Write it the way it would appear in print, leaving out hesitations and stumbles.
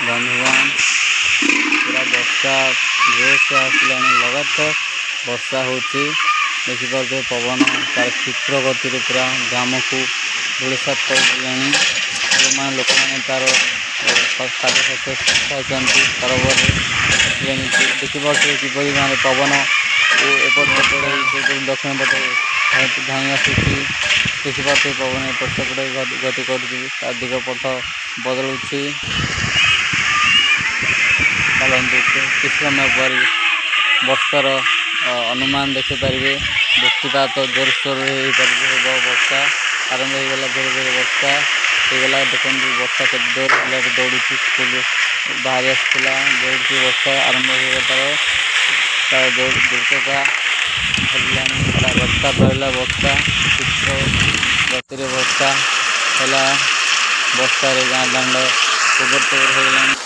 बंधुगण पूरा वर्षा जोर से आसलानी लगातार वर्षा होची देखिपे पवन तार क्षिप्र गति पूरा ग्राम को धूलिसात कर लोक मैंने तार खाद्य शस्य तरबर देखिपे किपरि माने पवन एपटे दक्षिण पटे धाई आसूची देखिपे पवन एपट सेपटे गति कर दिग पथ बदलुची किसी समय पर वर्षार अनुमान देखिपारे वृष्टिपात जोरसोर हो वर्षा आरंभ होगा धीरे धीरे वर्षा होगा देखते वर्षा के जोर पिला दौड़ी स्कूल बाहरी आसाला दौड़ी वर्षा आरंभ हो तार दौड़ द्रुतता रफ्तार रहा वर्षा शीघ्र गति वर्षा है वर्षा गाँ दाण्ड होगा।